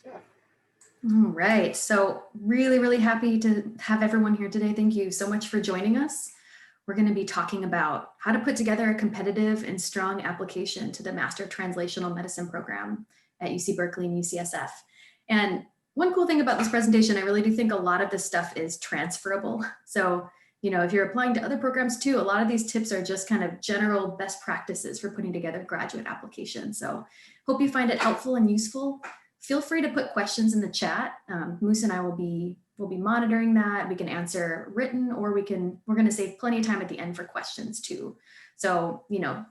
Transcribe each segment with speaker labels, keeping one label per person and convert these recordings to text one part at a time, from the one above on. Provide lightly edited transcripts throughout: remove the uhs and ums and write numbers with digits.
Speaker 1: All right, so really happy to have everyone here today. Thank you so much for joining us. We're going to be talking about how to put together a competitive and strong application to the Master of Translational Medicine program at UC Berkeley and UCSF. And one cool thing about this presentation, I really do think a lot of this stuff is transferable. So, if you're applying to other programs too, a lot of these tips are just kind of general best practices for putting together graduate applications. So hope you find it helpful and useful. Feel free to put questions in the chat. Moose and I will be monitoring that. We can answer written, or we're going to save plenty of time at the end for questions too. So,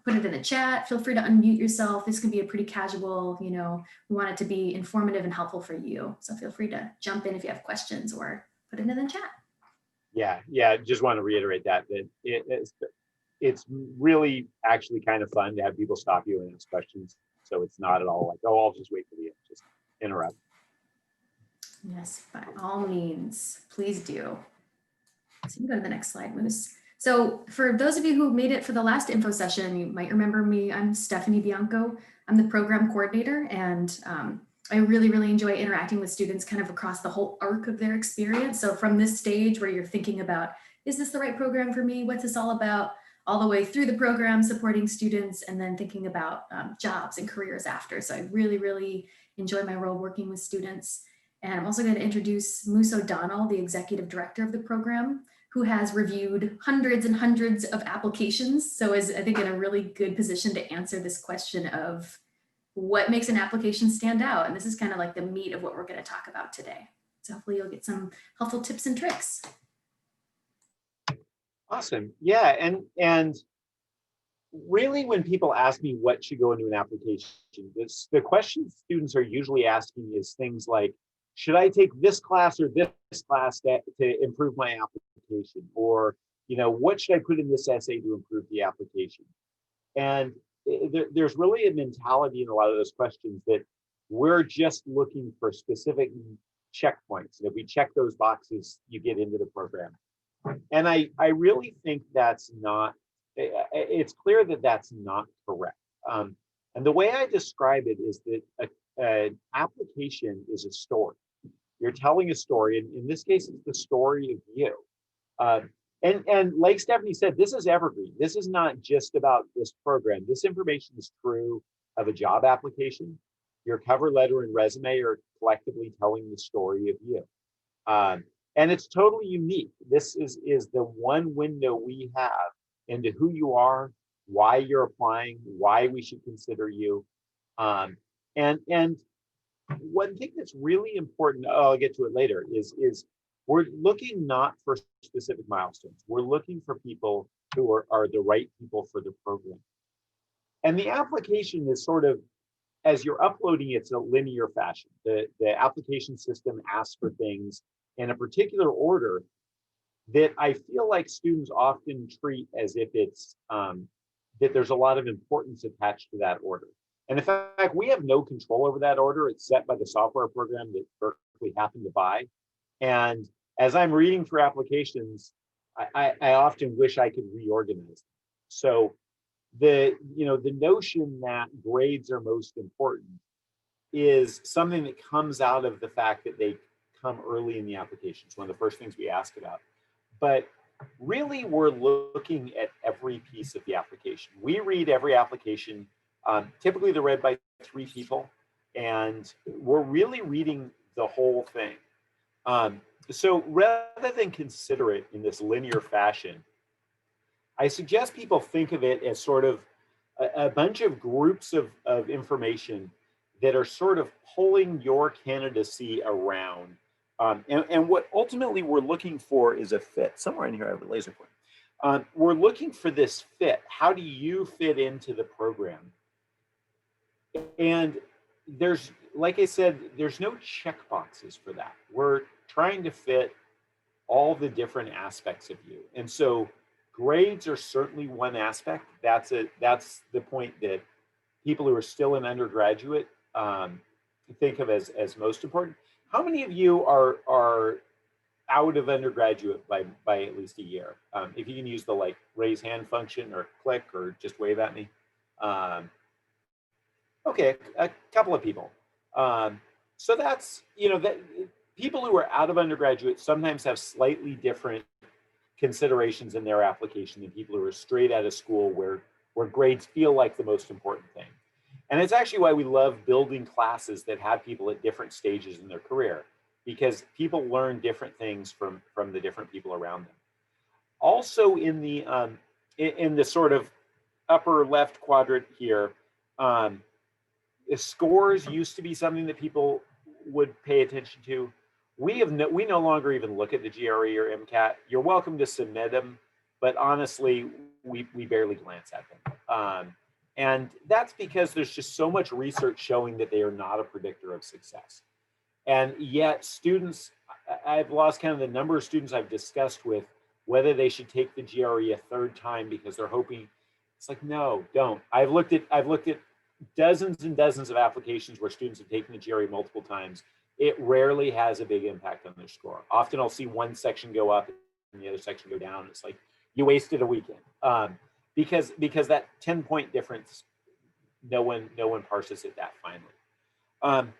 Speaker 1: put it in the chat. Feel free to unmute yourself. This can be a pretty casual, we want it to be informative and helpful for you. So feel free to jump in if you have questions or put it in the chat.
Speaker 2: Yeah. Just want to reiterate that it's really actually kind of fun to have people stop you and ask questions. So it's not at all like, oh, I'll just wait for the end. Just interrupt.
Speaker 1: Yes, by all means, please do. So you can go to the next slide, Moose. So for those of you who made it for the last info session, you might remember me. I'm Stephanie Bianco. I'm the program coordinator, and I really enjoy interacting with students kind of across the whole arc of their experience. So from this stage where you're thinking about, is this the right program for me? What's this all about? All the way through the program, supporting students, and then thinking about jobs and careers after. So I really enjoy my role working with students. And I'm also going to introduce Moose O'Donnell, the executive director of the program, who has reviewed hundreds and hundreds of applications. So is, I think, in a really good position to answer this question of what makes an application stand out. And this is kind of like the meat of what we're going to talk about today. So hopefully you'll get some helpful tips and tricks.
Speaker 2: Awesome. Yeah. And really, when people ask me what should go into an application, the question students are usually asking is things like, should I take this class or this class to improve my application? Or, what should I put in this essay to improve the application? And there's really a mentality in a lot of those questions that we're just looking for specific checkpoints. And if we check those boxes, you get into the program. And I really think that's not, it's clear that that's not correct. And the way I describe it is that an application is a story. You're telling a story, and in this case, it's the story of you. And like Stephanie said, this is evergreen. This is not just about this program. This information is true of a job application. Your cover letter and resume are collectively telling the story of you. And it's totally unique. This is the one window we have into who you are, why you're applying, why we should consider you. And one thing that's really important, I'll get to it later, is we're looking not for specific milestones. We're looking for people who are the right people for the program. And the application is sort of, as you're uploading, it's a linear fashion. The application system asks for things in a particular order that I feel like students often treat as if it's that there's a lot of importance attached to that order. And in fact, we have no control over that order. It's set by the software program that Berkeley happened to buy. And as I'm reading through applications, I often wish I could reorganize them. So the notion that grades are most important is something that comes out of the fact that they come early in the application. It's one of the first things we ask about. But really, we're looking at every piece of the application. We read every application. Typically, they're read by 3 people, and we're really reading the whole thing. So rather than consider it in this linear fashion, I suggest people think of it as sort of a bunch of groups of information that are sort of pulling your candidacy around. And what ultimately we're looking for is a fit. Somewhere in here, I have a laser point. We're looking for this fit. How do you fit into the program? And there's, like I said, there's no check boxes for that. We're trying to fit all the different aspects of you. And so grades are certainly one aspect. That's the point that people who are still in undergraduate think of as most important. How many of you are out of undergraduate by at least a year? If you can use the raise hand function or click or just wave at me. Okay, a couple of people. So that's, you know, that people who are out of undergraduate sometimes have slightly different considerations in their application than people who are straight out of school where grades feel like the most important thing. And it's actually why we love building classes that have people at different stages in their career, because people learn different things from the different people around them. Also in the sort of upper left quadrant here, um, scores used to be something that people would pay attention to. We no longer even look at the GRE or MCAT. You're welcome to submit them, but honestly, we barely glance at them. And that's because there's just so much research showing that they are not a predictor of success. And yet students, I've lost count of the number of students I've discussed with whether they should take the GRE a third time because they're hoping. It's like, no, don't. I've looked at dozens and dozens of applications where students have taken the GRE multiple times. It rarely has a big impact on their score. Often I'll see one section go up and the other section go down. It's like, you wasted a weekend. Because that 10-point difference, no one parses it that finely.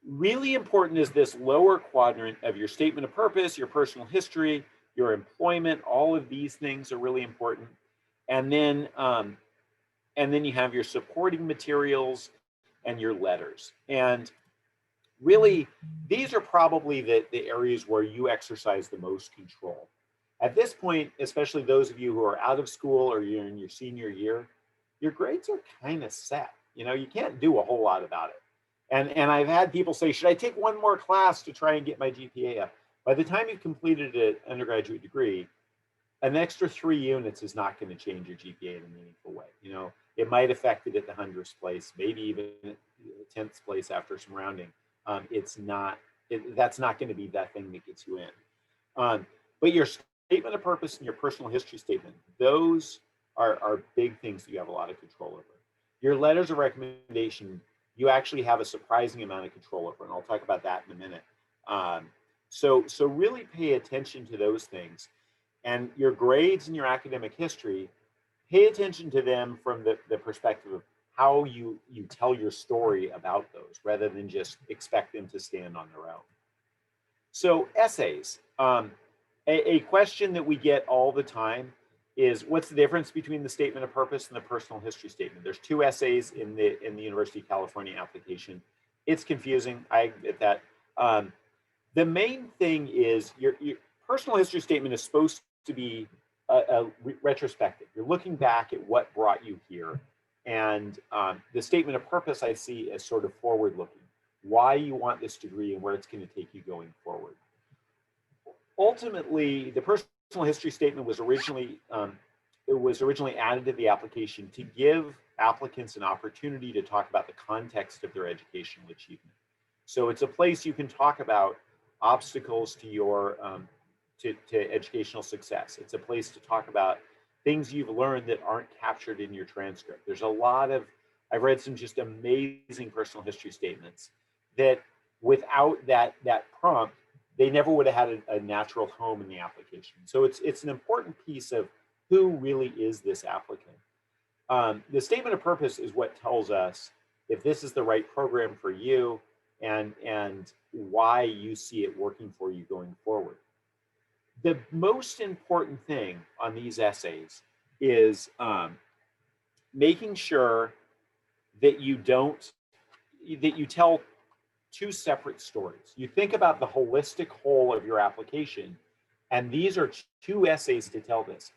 Speaker 2: Really important is this lower quadrant of your statement of purpose, your personal history, your employment. All of these things are really important. And then you have your supporting materials and your letters. And really, these are probably the areas where you exercise the most control. At this point, especially those of you who are out of school or you're in your senior year, your grades are kind of set. You know, you can't do a whole lot about it. And I've had people say, should I take one more class to try and get my GPA up? By the time you've completed an undergraduate degree, an extra 3 units is not going to change your GPA in a meaningful way. You know, it might affect it at the 100th place, maybe even the 10th place after some rounding. It's not, that's not going to be that thing that gets you in. But your statement of purpose and your personal history statement, those are big things that you have a lot of control over. Your letters of recommendation, you actually have a surprising amount of control over, and I'll talk about that in a minute. So really pay attention to those things. And your grades and your academic history, pay attention to them from the perspective of how you tell your story about those, rather than just expect them to stand on their own. So essays, a question that we get all the time is, what's the difference between the statement of purpose and the personal history statement? There's 2 essays in the University of California application. It's confusing, I admit that. The main thing is your personal history statement is supposed to be a retrospective. You're looking back at what brought you here. And the statement of purpose I see as sort of forward looking, why you want this degree and where it's going to take you going forward. Ultimately, the personal history statement was originally added to the application to give applicants an opportunity to talk about the context of their educational achievement. So it's a place you can talk about obstacles to your to educational success. It's a place to talk about things you've learned that aren't captured in your transcript. There's a lot of, I've read some just amazing personal history statements that without that prompt, they never would have had a natural home in the application. So it's an important piece of who really is this applicant. The statement of purpose is what tells us if this is the right program for you and why you see it working for you going forward. The most important thing on these essays is making sure that you tell 2 separate stories. You think about the holistic whole of your application, and these are 2 essays to tell this.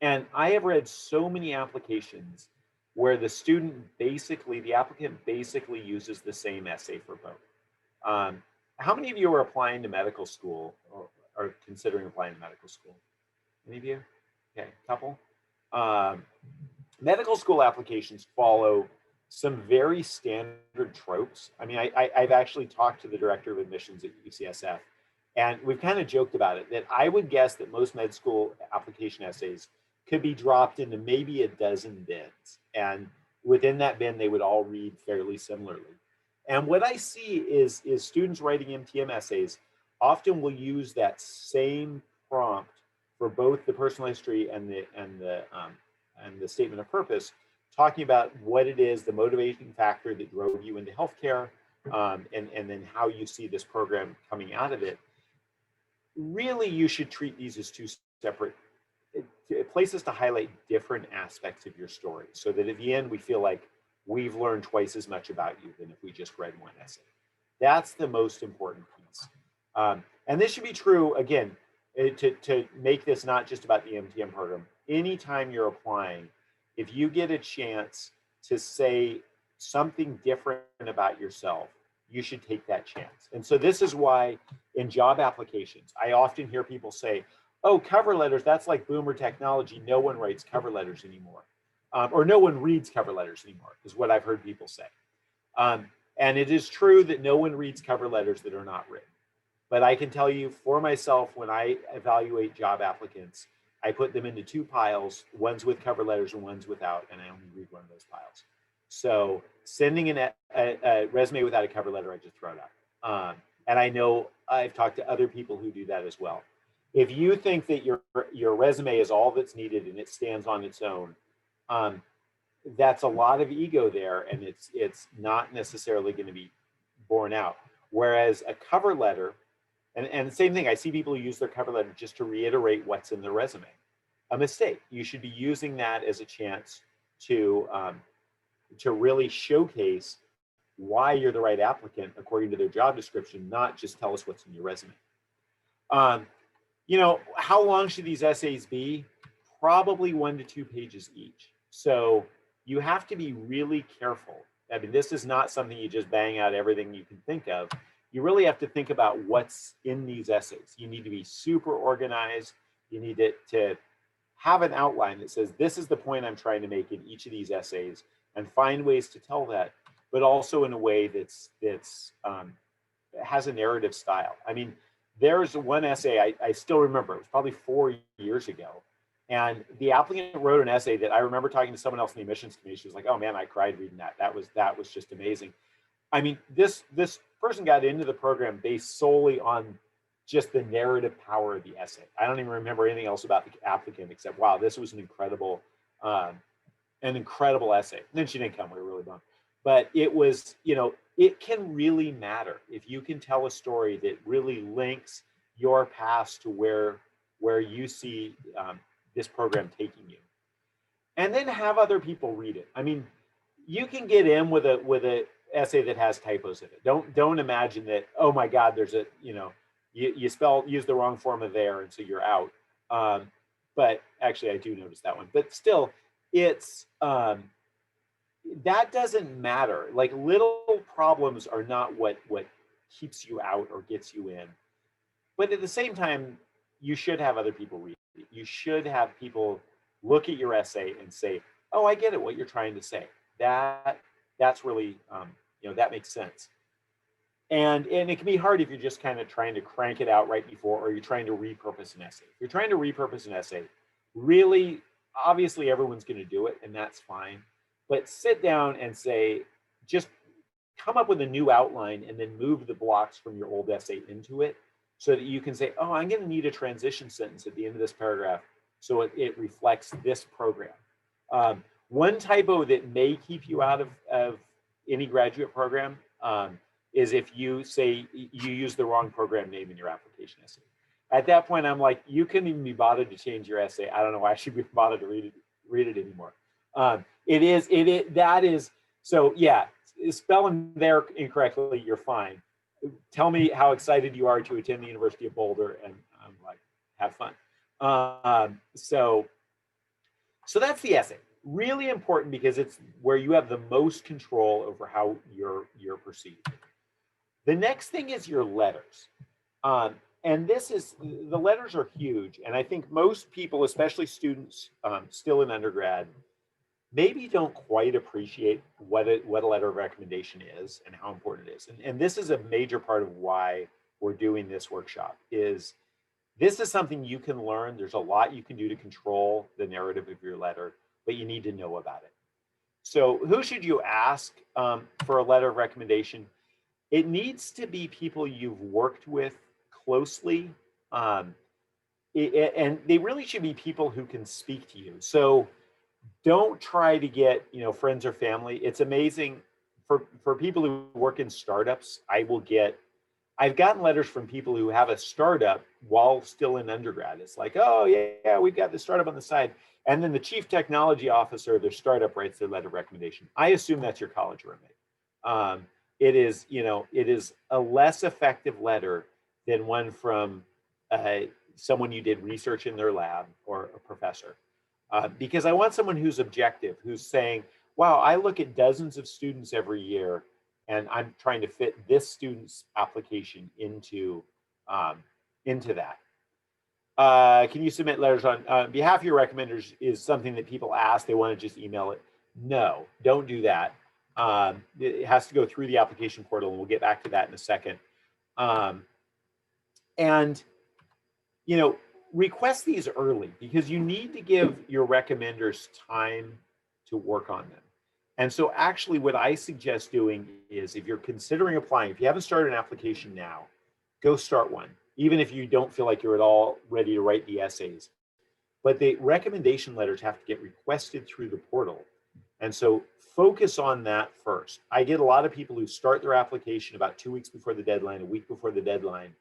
Speaker 2: And I have read so many applications where the applicant basically uses the same essay for both. How many of you are applying to medical school or are considering applying to medical school? Any of you? Okay, a couple. Medical school applications follow some very standard tropes. I mean, I've actually talked to the director of admissions at UCSF, and we've kind of joked about it, that I would guess that most med school application essays could be dropped into maybe a dozen bins. And within that bin, they would all read fairly similarly. And what I see is students writing MTM essays often will use that same prompt for both the personal history and the statement of purpose, talking about what it is, the motivating factor that drove you into healthcare, and then how you see this program coming out of it, really you should treat these as two separate places to highlight different aspects of your story, so that at the end we feel like we've learned twice as much about you than if we just read one essay. That's the most important piece. And this should be true, again, to make this not just about the MTM program. Anytime you're applying, if you get a chance to say something different about yourself, you should take that chance. And so this is why in job applications, I often hear people say, oh, cover letters, that's like boomer technology. No one writes cover letters anymore. Or no one reads cover letters anymore, is what I've heard people say. And it is true that no one reads cover letters that are not written. But I can tell you for myself, when I evaluate job applicants, I put them into two piles, ones with cover letters and ones without, and I only read one of those piles. So sending in a resume without a cover letter, I just throw it out. And I know I've talked to other people who do that as well. If you think that your resume is all that's needed and it stands on its own, that's a lot of ego there, and it's not necessarily going to be borne out. Whereas a cover letter, and the same thing, I see people who use their cover letter just to reiterate what's in the resume. A mistake. You should be using that as a chance to really showcase why you're the right applicant according to their job description, not just tell us what's in your resume. You know, how long should these essays be? Probably 1 to 2 pages each. So you have to be really careful. I mean, this is not something you just bang out everything you can think of. You really have to think about what's in these essays. You need to be super organized. You need to have an outline that says, this is the point I'm trying to make in each of these essays, and find ways to tell that, but also in a way that's has a narrative style. I mean, there's one essay I still remember, it was probably 4 years ago. And the applicant wrote an essay that I remember talking to someone else in the admissions committee. She was like, oh man, I cried reading that. That was just amazing. I mean, this person got into the program based solely on just the narrative power of the essay. I don't even remember anything else about the applicant except, wow, this was an incredible essay. And then she didn't come, we were really bummed. But it was, you know, it can really matter if you can tell a story that really links your past to where you see this program taking you. And then have other people read it. I mean, you can get in with a essay that has typos in it. Don't imagine that, oh my God, there's a, you know, you use the wrong form of there, and so you're out. But actually I do notice that one. But still, it's that doesn't matter. Like, little problems are not what keeps you out or gets you in. But at the same time, you should have other people read it. You should have people look at your essay and say, oh, I get it, what you're trying to say. That's really, you know, that makes sense. And it can be hard if you're just kind of trying to crank it out right before, or you're trying to repurpose an essay. If you're trying to repurpose an essay, really, obviously everyone's going to do it, and that's fine. But sit down and say, just come up with a new outline and then move the blocks from your old essay into it, so that you can say, oh, I'm going to need a transition sentence at the end of this paragraph so it reflects this program. One typo that may keep you out of any graduate program is if you say you use the wrong program name in your application essay. At that point, I'm like, you couldn't even be bothered to change your essay. I don't know why I should be bothered to read it anymore. That is, so yeah, spelling there incorrectly, you're fine. Tell me how excited you are to attend the University of Boulder, and I'm like, have fun. So that's the essay. Really important, because it's where you have the most control over how you're perceived. The next thing is your letters. And the letters are huge. And I think most people, especially students still in undergrad, maybe don't quite appreciate what a letter of recommendation is and how important it is. And this is a major part of why we're doing this workshop. This is something you can learn. There's a lot you can do to control the narrative of your letter, but you need to know about it. So who should you ask for a letter of recommendation? It needs to be people you've worked with closely. And they really should be people who can speak to you. So don't try to get, friends or family. It's amazing. for people who work in startups, I've gotten letters from people who have a startup while still in undergrad. It's like, oh yeah, we've got this startup on the side. And then the chief technology officer of their startup writes their letter of recommendation. I assume that's your college roommate. It is, it is a less effective letter than one from someone you did research in their lab or a professor. Because I want someone who's objective, who's saying, wow, I look at dozens of students every year and I'm trying to fit this student's application into that. Can you submit letters on behalf of your recommenders is something that people ask, they want to just email it. No, don't do that. It has to go through the application portal, and we'll get back to that in a second. And, request these early because you need to give your recommenders time to work on them. And so actually what I suggest doing is if you're considering applying, if you haven't started an application now, go start one, even if you don't feel like you're at all ready to write the essays. But the recommendation letters have to get requested through the portal. And so focus on that first. I get a lot of people who start their application about 2 weeks before the deadline, a week before the deadline.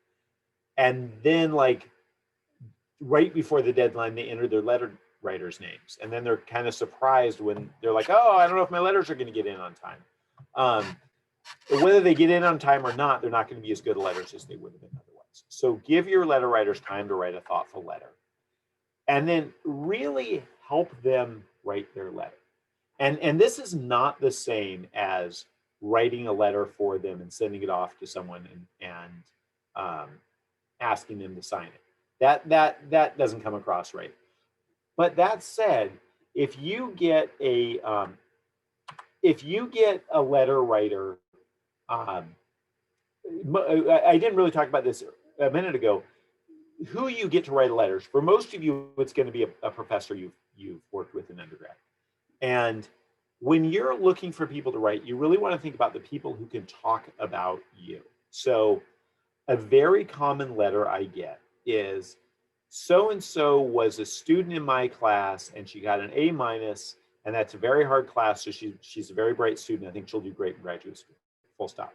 Speaker 2: And then like right before the deadline, they enter their letter writers' names. And then they're kind of surprised when they're like, oh, I don't know if my letters are going to get in on time. Whether they get in on time or not, they're not going to be as good letters as they would have been otherwise. So give your letter writers time to write a thoughtful letter. And then really help them write their letter. And this is not the same as writing a letter for them and sending it off to someone and asking them to sign it. That doesn't come across right. But that said, if you get a letter writer, I didn't really talk about this a minute ago. Who you get to write letters for? Most of you, it's going to be a professor you've worked with in undergrad. And when you're looking for people to write, you really want to think about the people who can talk about you. So a very common letter I get is, so-and-so was a student in my class and she got an A-, and that's a very hard class. So she's a very bright student. I think she'll do great in graduate school, full stop.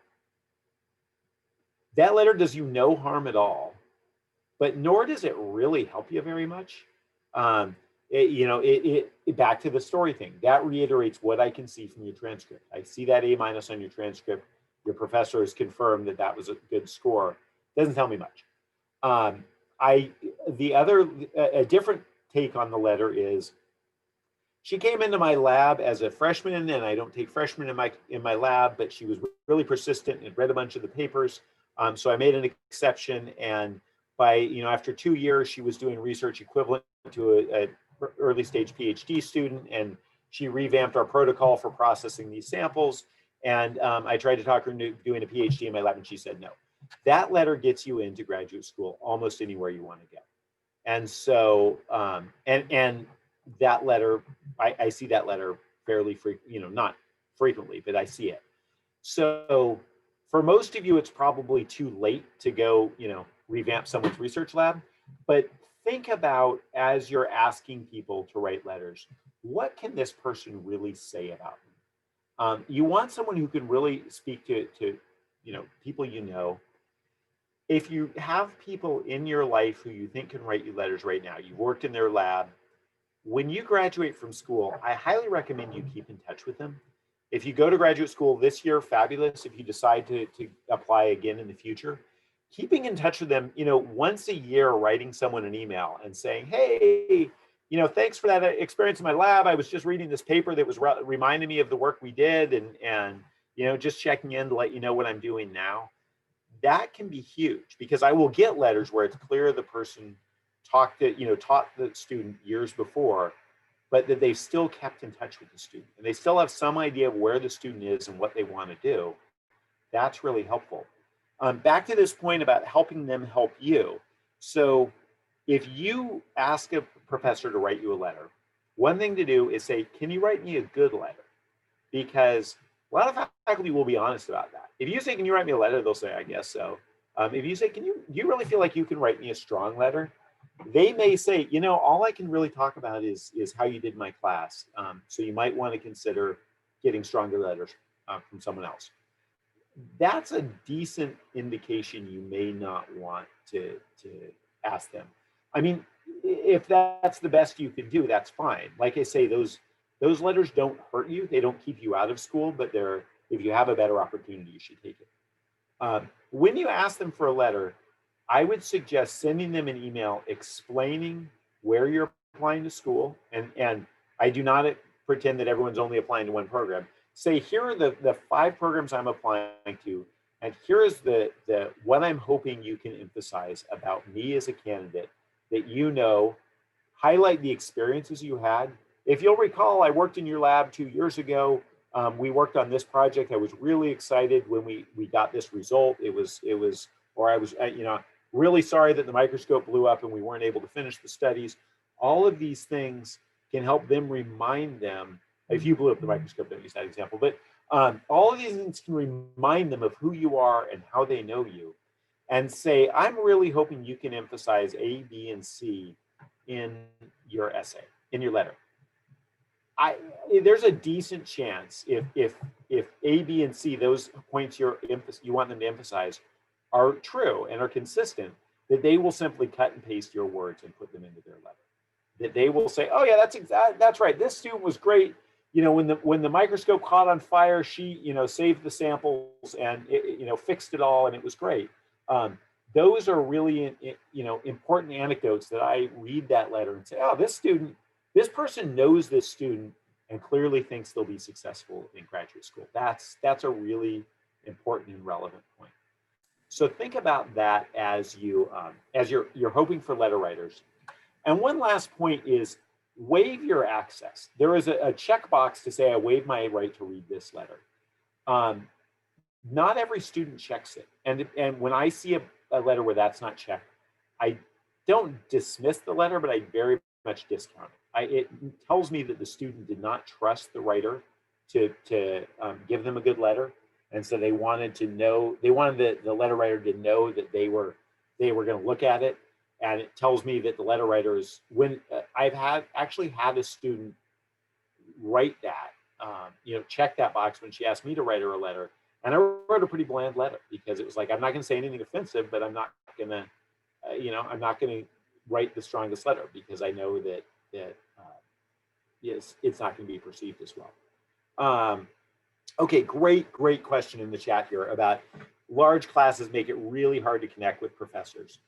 Speaker 2: That letter does you no harm at all, but nor does it really help you very much. Back to the story thing, that reiterates what I can see from your transcript. I see that A- on your transcript. Your professor has confirmed that was a good score. Doesn't tell me much. A different take on the letter is, she came into my lab as a freshman, and I don't take freshmen in my lab, but she was really persistent and read a bunch of the papers. So I made an exception, and after 2 years, she was doing research equivalent to a early stage PhD student, and she revamped our protocol for processing these samples. And I tried to talk her into doing a PhD in my lab, and she said no. That letter gets you into graduate school almost anywhere you want to go. And so, and that letter, I see that letter fairly not frequently, but I see it. So for most of you, it's probably too late to go, revamp someone's research lab. But think about, as you're asking people to write letters, what can this person really say about me? You want someone who can really speak to people you know. If you have people in your life who you think can write you letters right now, you've worked in their lab, when you graduate from school, I highly recommend you keep in touch with them. If you go to graduate school this year, fabulous. If you decide to apply again in the future, keeping in touch with them, once a year, writing someone an email and saying, hey, thanks for that experience in my lab. I was just reading this paper that was reminding me of the work we did, and just checking in to let you know what I'm doing now. That can be huge, because I will get letters where it's clear the person taught the student years before, but that they've still kept in touch with the student and they still have some idea of where the student is and what they want to do. That's really helpful. Back to this point about helping them help you. So if you ask a professor to write you a letter, one thing to do is say, can you write me a good letter? Because a lot of faculty will be honest about that. If you say, can you write me a letter? They'll say, I guess so. If you say, do you really feel like you can write me a strong letter? They may say, all I can really talk about is how you did my class. So you might want to consider getting stronger letters. from someone else. That's a decent indication you may not want to ask them. I mean, if that's the best you can do, that's fine. Like I say, those letters don't hurt you. They don't keep you out of school, but they're, if you have a better opportunity, you should take it. When you ask them for a letter, I would suggest sending them an email explaining where you're applying to school. And I do not pretend that everyone's only applying to one program. Say, here are the 5 programs I'm applying to, and here is the what I'm hoping you can emphasize about me as a candidate that you know. Highlight the experiences you had. If you'll recall, I worked in your lab 2 years ago. We worked on this project. I was really excited when we got this result. It was, or I was, you know, really sorry that the microscope blew up and we weren't able to finish the studies. All of these things can help them remind them. If you blew up the microscope, don't use that example, but all of these things can remind them of who you are and how they know you. And say, I'm really hoping you can emphasize A, B, and C in your essay, in your letter. There's a decent chance if A, B, and C, those points you want them to emphasize, are true and are consistent, that they will simply cut and paste your words and put them into their letter. That they will say, oh yeah, that's right. This student was great. You know, when the microscope caught on fire, she, you know, saved the samples and you know, fixed it all, and it was great. Those are really, you know, important anecdotes that I read that letter and say, oh, this person knows this student and clearly thinks they'll be successful in graduate school. That's a really important and relevant point. So think about that as you're hoping for letter writers. And one last point is waive your access. There is a checkbox to say I waive my right to read this letter. Not every student checks it, and when I see a letter where that's not checked, I don't dismiss the letter, but I very much discount it. It tells me that the student did not trust the writer to give them a good letter, and so they wanted the letter writer to know that they were going to look at it. And it tells me that the letter writer is, when I've actually had a student write that, you know, check that box when she asked me to write her a letter. And I wrote a pretty bland letter because it was like, I'm not going to say anything offensive, but I'm not going to, you know, I'm not going to write the strongest letter because I know that yes, it's not going to be perceived as well. Okay, great question in the chat here about large classes make it really hard to connect with professors.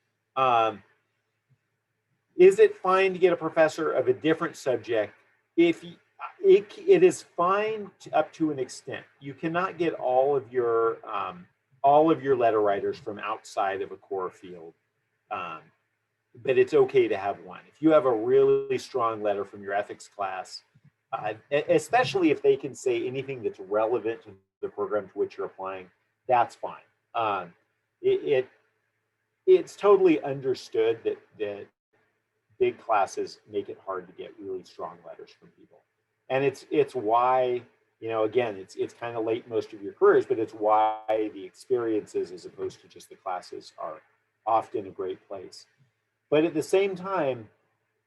Speaker 2: Is it fine to get a professor of a different subject? If it is fine up to an extent. You cannot get all of your letter writers from outside of a core field, but it's okay to have one. If you have a really strong letter from your ethics class, especially if they can say anything that's relevant to the program to which you're applying, that's fine. It's totally understood that big classes make it hard to get really strong letters from people. And it's why, you know, again, it's kind of late in most of your careers, but it's why the experiences as opposed to just the classes are often a great place. But at the same time,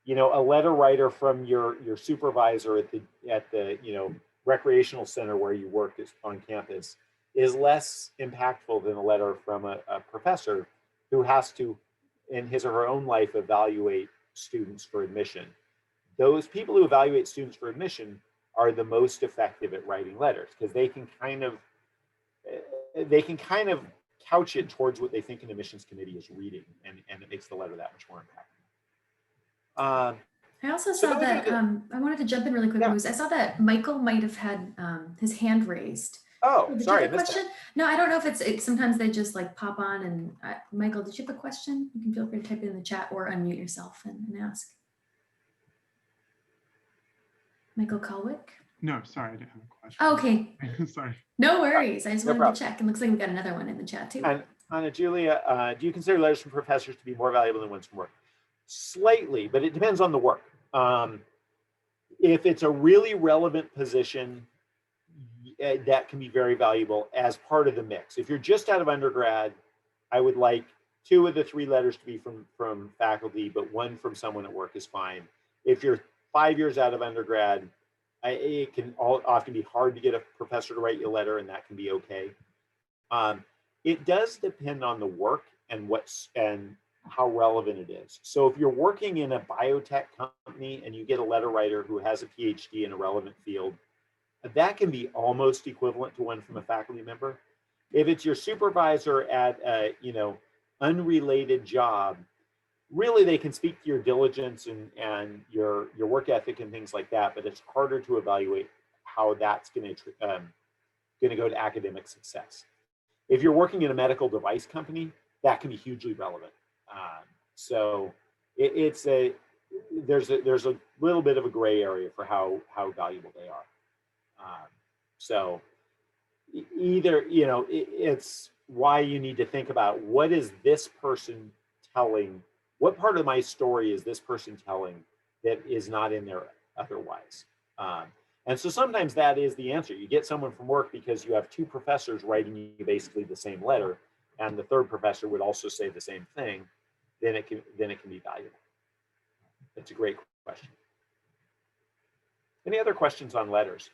Speaker 2: you know, a letter writer from your supervisor at the you know, recreational center where you work on campus is less impactful than a letter from a professor who has to, in his or her own life, evaluate students for admission. Those people who evaluate students for admission are the most effective at writing letters because they can kind of couch it towards what they think an admissions committee is reading, and it makes the letter that much more impactful.
Speaker 1: I also saw that, I wanted to jump in really quick.
Speaker 2: Yeah.
Speaker 1: I saw that Michael might have had his hand raised.
Speaker 2: Oh,
Speaker 1: did
Speaker 2: sorry,
Speaker 1: you have a
Speaker 2: I missed
Speaker 1: question? No, I don't know if it's sometimes they just like pop on and Michael, did you have a question? You can feel free to type it in the chat or unmute yourself and ask. Michael Colwick?
Speaker 3: No, sorry, I didn't have a question.
Speaker 1: Oh, okay.
Speaker 3: Sorry.
Speaker 1: No worries. I just
Speaker 2: No
Speaker 1: wanted
Speaker 2: problem.
Speaker 1: to check. It looks like we got another one in the chat too.
Speaker 2: And Anna Julia, do you consider letters from professors to be more valuable than ones from work? Slightly, but it depends on the work. If it's a really relevant position, that can be very valuable as part of the mix. If you're just out of undergrad, I would like 2 of the 3 letters to be from faculty, but 1 from someone at work is fine. If you're 5 years out of undergrad, It can often be hard to get a professor to write you a letter, and that can be okay. It does depend on the work and how relevant it is. So if you're working in a biotech company and you get a letter writer who has a PhD in a relevant field, that can be almost equivalent to one from a faculty member. If it's your supervisor at a unrelated job, really they can speak to your diligence and your work ethic and things like that, but it's harder to evaluate how that's going to go to academic success. If you're working in a medical device company, that can be hugely relevant. So there's a little bit of a gray area for how valuable they are. So either, it's why you need to think about what is this person telling, what part of my story is this person telling that is not in there otherwise. And so sometimes that is the answer. You get someone from work because you have two professors writing you basically the same letter, and the third professor would also say the same thing, then it can be valuable. That's a great question. Any other questions on letters?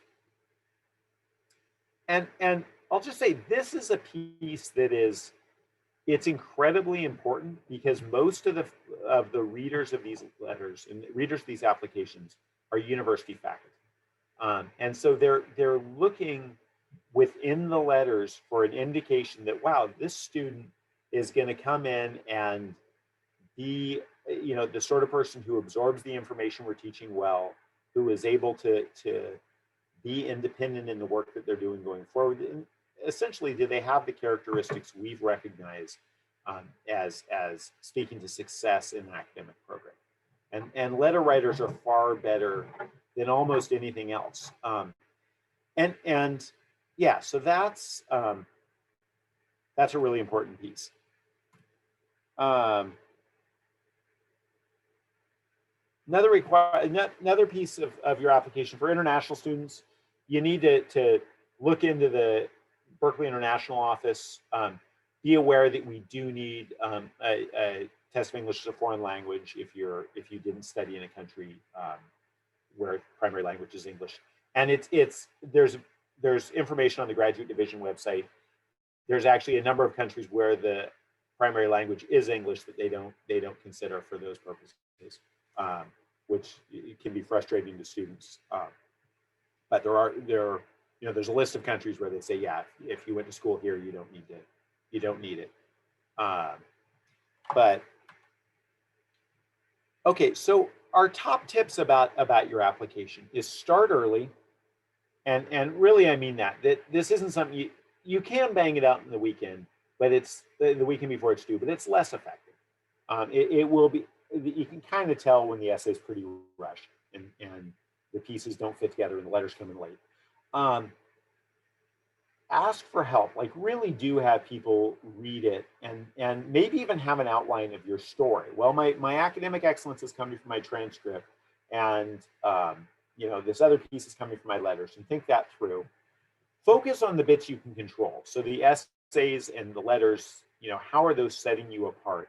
Speaker 2: And I'll just say this is a piece that it's incredibly important because most of the readers of these letters and readers of these applications are university faculty. And so they're looking within the letters for an indication that, wow, this student is going to come in and be, the sort of person who absorbs the information we're teaching well, who is able to be independent in the work that they're doing going forward. And essentially, do they have the characteristics we've recognized as speaking to success in an academic program? And letter writers are far better than almost anything else. And yeah, so that's a really important piece. Another piece of your application for international students, you need to look into the Berkeley International Office. Be aware that we do need a test of English as a foreign language if you didn't study in a country where primary language is English. And there's information on the graduate division website. There's actually a number of countries where the primary language is English that they don't consider for those purposes, which can be frustrating to students. But there's a list of countries where they say, yeah, if you went to school here, you don't need it. But okay, so our top tips about your application is start early. And really, I mean that this isn't something you can bang it out in the weekend, but it's the weekend before it's due, but it's less effective. It will be, you can kind of tell when the essay is pretty rushed and the pieces don't fit together and the letters come in late. Ask for help, like really do have people read it and maybe even have an outline of your story. Well, my academic excellence is coming from my transcript, and this other piece is coming from my letters, and think that through. Focus on the bits you can control. So the essays and the letters, how are those setting you apart?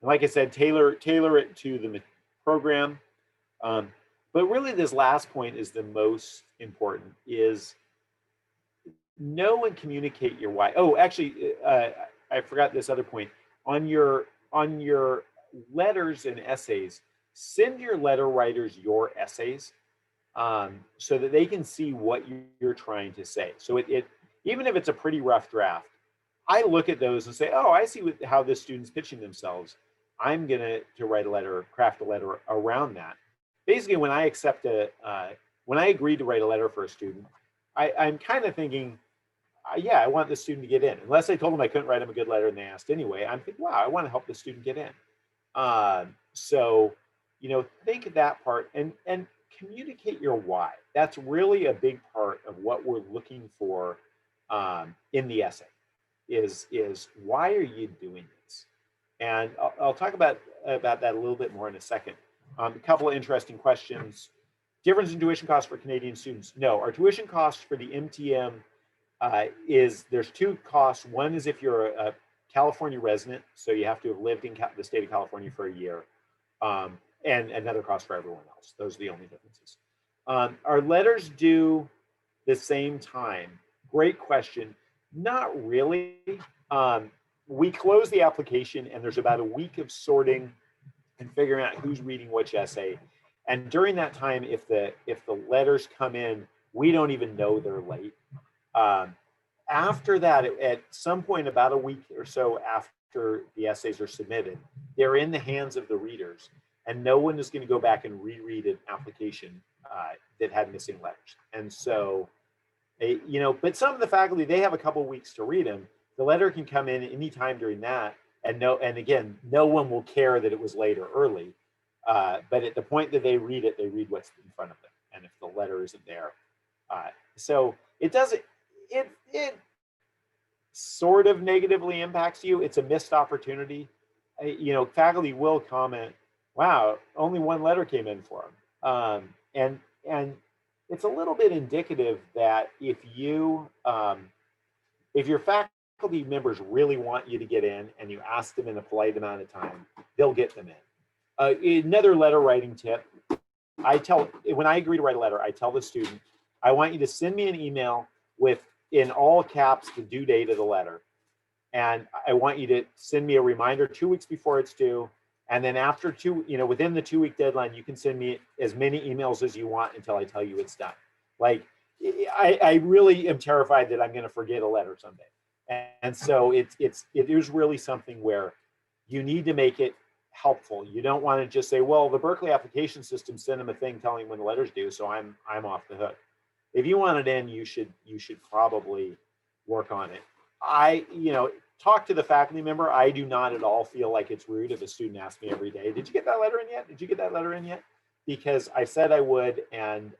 Speaker 2: And like I said, tailor it to the program. But really this last point is the most important, is know and communicate your why. Oh, actually, I forgot this other point. On your letters and essays, send your letter writers your essays so that they can see what you're trying to say. So even if it's a pretty rough draft, I look at those and say, oh, I see how this student's pitching themselves. I'm going to write a letter, craft a letter around that. Basically, when I agree to write a letter for a student, I'm kind of thinking, yeah, I want this student to get in. Unless I told them I couldn't write them a good letter and they asked anyway, I'm thinking, wow, I want to help this student get in. So, think of that part and communicate your why. That's really a big part of what we're looking for in the essay is why are you doing this? And I'll talk about that a little bit more in a second. A couple of interesting questions. Difference in tuition costs for Canadian students? No, our tuition costs for the MTM there's two costs. One is if you're a California resident, so you have to have lived in the state of California for a year, and another cost for everyone else. Those are the only differences. Are letters due the same time? Great question. Not really. Um, we close the application and there's about a week of sorting and figuring out who's reading which essay. And during that time, if the letters come in, we don't even know they're late. Um, After that, at some point, about a week or so after the essays are submitted, they're in the hands of the readers, and no one is going to go back and reread an application that had missing letters. And so, but some of the faculty, they have a couple of weeks to read them. The letter can come in anytime during that, and again, no one will care that it was late or early. But at the point that they read it, they read what's in front of them, and if the letter isn't there, so it doesn't. It sort of negatively impacts you. It's a missed opportunity. Faculty will comment, "Wow, only one letter came in for them," and it's a little bit indicative that if your faculty members really want you to get in and you ask them in a polite amount of time, they'll get them in. Another letter writing tip: when I agree to write a letter, I tell the student, I want you to send me an email with, in all caps, the due date of the letter. And I want you to send me a reminder 2 weeks before it's due. And then after within the 2 week deadline, you can send me as many emails as you want until I tell you it's done. Like, I really am terrified that I'm going to forget a letter someday. And so it is really something where you need to make it helpful. You don't want to just say, well, the Berkeley application system sent them a thing telling when the letter's due, so I'm off the hook. If you want it in, you should probably work on it. Talk to the faculty member. I do not at all feel like it's rude if a student asks me every day, did you get that letter in yet? Did you get that letter in yet? Because I said I would, and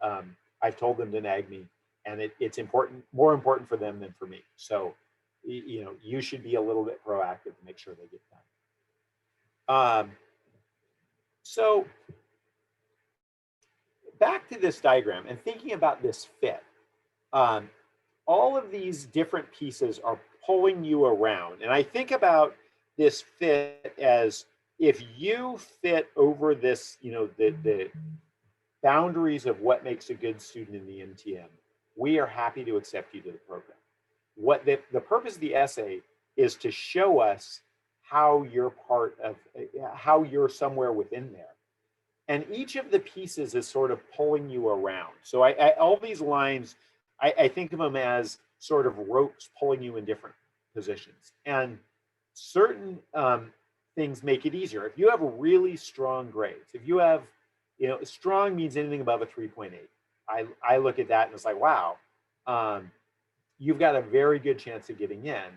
Speaker 2: I've told them to nag me, and it's more important for them than for me. So, you should be a little bit proactive to make sure they get done. So back to this diagram and thinking about this fit. All of these different pieces are pulling you around. And I think about this fit as, if you fit over this, the boundaries of what makes a good student in the MTM, we are happy to accept you to the program. What the purpose of the essay is to show us how you're how you're somewhere within there. And each of the pieces is sort of pulling you around. So all these lines, I think of them as sort of ropes pulling you in different positions. And certain things make it easier. If you have really strong grades, if you have, strong means anything above a 3.8. I look at that and it's like, wow, you've got a very good chance of getting in,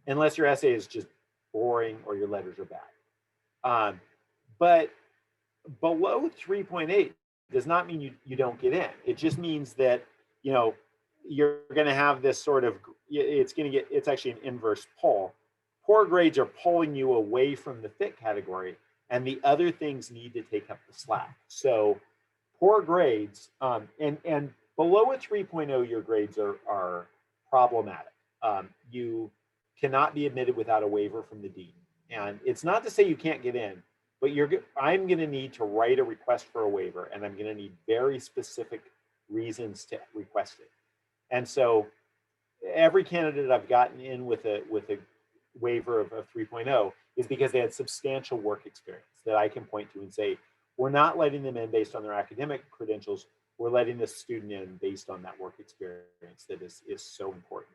Speaker 2: unless your essay is just boring or your letters are bad. But below 3.8 does not mean you don't get in. It just means that, you're going to have this sort of, it's actually an inverse pull. Poor grades are pulling you away from the fit category, and the other things need to take up the slack. So poor grades, and below a 3.0, your grades are problematic. You cannot be admitted without a waiver from the dean. And it's not to say you can't get in, but I'm going to need to write a request for a waiver, and I'm going to need very specific reasons to request it. And so every candidate I've gotten in with a waiver of 3.0 is because they had substantial work experience that I can point to and say, we're not letting them in based on their academic credentials. We're letting the student in based on that work experience that is so important.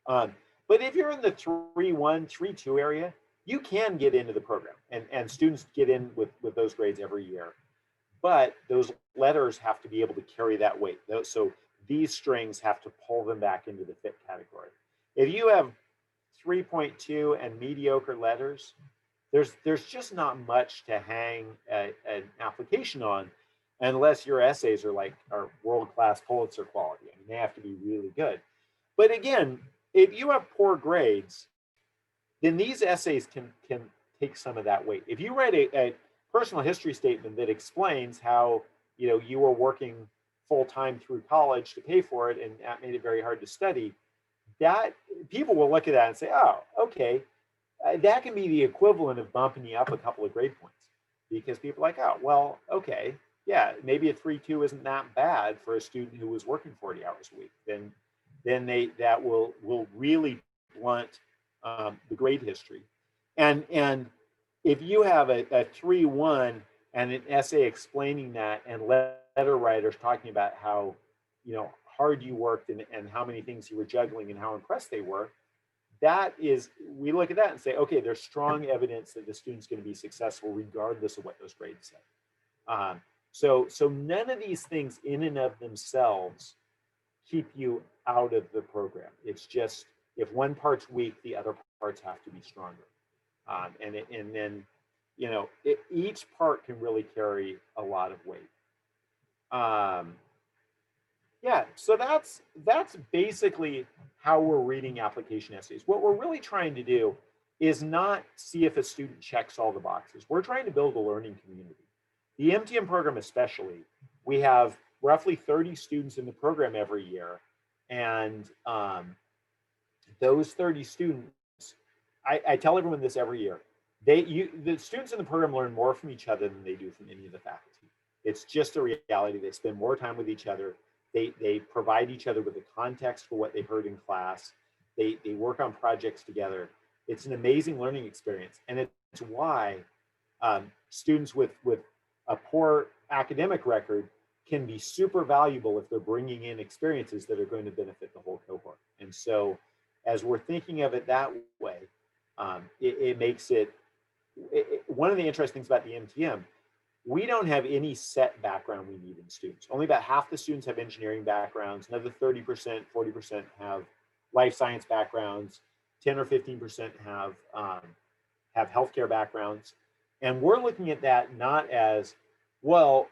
Speaker 2: But if you're in the 3.1, 3.2 area, you can get into the program, and students get in with those grades every year. But those letters have to be able to carry that weight. So these strings have to pull them back into the fit category. If you have 3.2 and mediocre letters, there's just not much to hang an application on, unless your essays are world-class Pulitzer quality. I mean, they have to be really good. But again, if you have poor grades, then these essays can take some of that weight. If you write a personal history statement that explains how you were working full-time through college to pay for it, and that made it very hard to study, that people will look at that and say, oh, okay, that can be the equivalent of bumping you up a couple of grade points, because people are like, oh, well, okay, yeah, maybe a 3.2 isn't that bad for a student who was working 40 hours a week. Then that will really blunt the grade history. And if you have a 3.1 and an essay explaining that, and letter writers talking about how, hard you worked and how many things you were juggling and how impressed they were, we look at that and say, okay, there's strong evidence that the student's going to be successful regardless of what those grades say. So none of these things in and of themselves keep you out of the program. It's just, if one part's weak, the other parts have to be stronger. And then, each part can really carry a lot of weight. Yeah, so that's basically how we're reading application essays. What we're really trying to do is not see if a student checks all the boxes. We're trying to build a learning community. The MTM program especially, we have roughly 30 students in the program every year. And those 30 students, I tell everyone this every year, the students in the program learn more from each other than they do from any of the faculty. It's just a reality. They spend more time with each other. They provide each other with the context for what they heard in class. They work on projects together. It's an amazing learning experience. And it's why students with a poor academic record can be super valuable if they're bringing in experiences that are going to benefit the whole cohort. And so as we're thinking of it that way, it makes it, one of the interesting things about the MTM, we don't have any set background we need in students. Only about half the students have engineering backgrounds. Another 30%, 40% have life science backgrounds. 10 or 15% have healthcare backgrounds. And we're looking at that not as, well,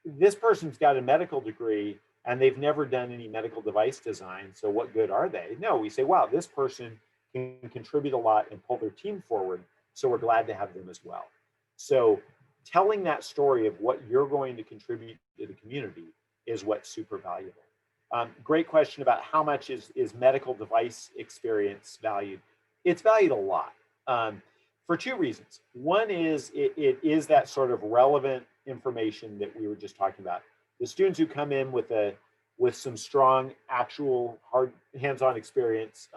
Speaker 2: this person's got a medical degree and they've never done any medical device design, so what good are they? No, we say, wow, this person can contribute a lot and pull their team forward, so we're glad to have them as well. So telling that story of what you're going to contribute to the community is what's super valuable. Great question about how much is medical device experience valued. It's valued a lot for two reasons. One is it is that sort of relevant information that we were just talking about. The students who come in with some strong, actual, hard, hands-on experience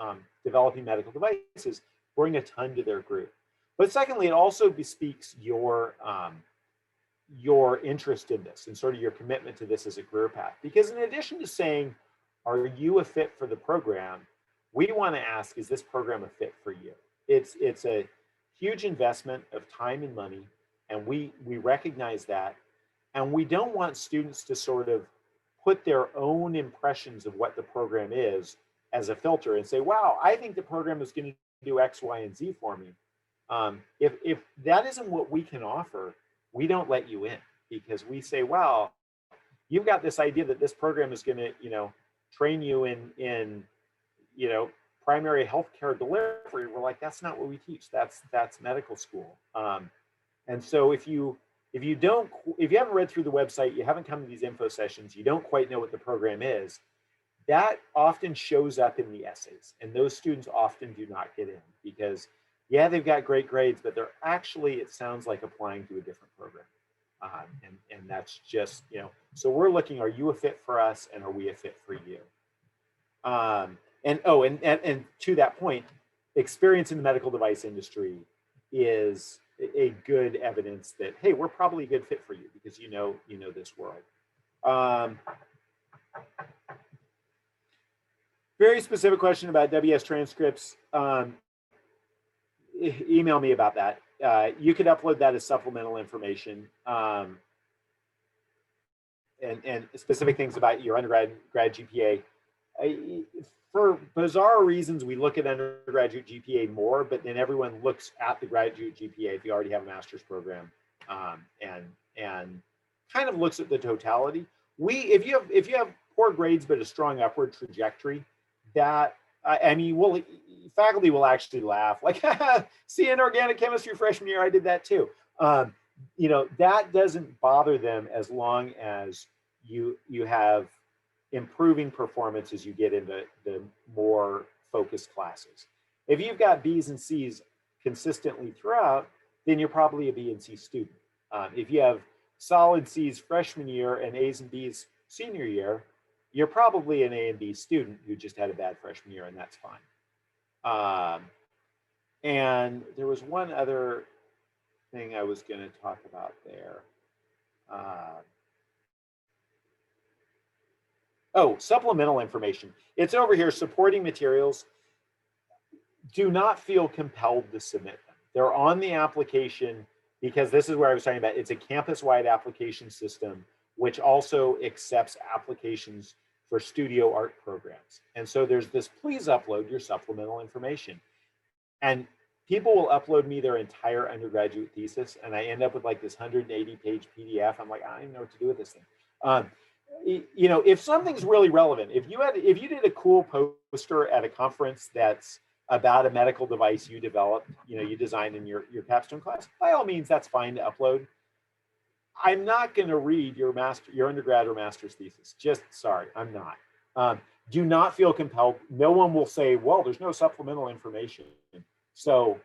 Speaker 2: developing medical devices bring a ton to their group. But secondly, it also bespeaks your interest in this and sort of your commitment to this as a career path. Because in addition to saying, are you a fit for the program, we want to ask, is this program a fit for you? It's a huge investment of time and money, and we recognize that. And we don't want students to sort of put their own impressions of what the program is as a filter and say, wow, I think the program is going to do X, Y, and Z for me. If that isn't what we can offer, we don't let you in, because we say, wow, you've got this idea that this program is going to, train you in primary healthcare delivery. We're like, that's not what we teach. That's medical school. And so if you haven't read through the website, you haven't come to these info sessions, you don't quite know what the program is, that often shows up in the essays. And those students often do not get in because, yeah, they've got great grades, but they're actually, it sounds like applying to a different program. And that's just, so we're looking, are you a fit for us and are we a fit for you? And to that point, experience in the medical device industry is a good evidence that, hey, we're probably a good fit for you because you know this world. Very specific question about WS transcripts. Email me about that. You could upload that as supplemental information. And specific things about your undergrad GPA. For bizarre reasons, we look at undergraduate GPA more, but then everyone looks at the graduate GPA if you already have a master's program, and kind of looks at the totality. If you have poor grades but a strong upward trajectory, that faculty will actually laugh, like, see, in organic chemistry freshman year, I did that too. That doesn't bother them as long as you have improving performance as you get into the more focused classes. If you've got B's and C's consistently throughout, then you're probably a B and C student. If you have solid C's freshman year and A's and B's senior year, you're probably an A and B student who just had a bad freshman year, and that's fine. And there was one other thing I was going to talk about there. Oh, supplemental information. It's over here, supporting materials. Do not feel compelled to submit them. They're on the application because this is where I was talking about. It's a campus-wide application system, which also accepts applications for studio art programs. And so there's this, please upload your supplemental information. And people will upload me their entire undergraduate thesis, and I end up with like this 180-page PDF. I'm like, I don't even know what to do with this thing. You know, if something's really relevant, if you did a cool poster at a conference that's about a medical device you developed, you know, you designed in your capstone class, by all means, that's fine to upload. I'm not going to read your undergrad or master's thesis. Just sorry, I'm not. Do not feel compelled. No one will say, well, there's no supplemental information. So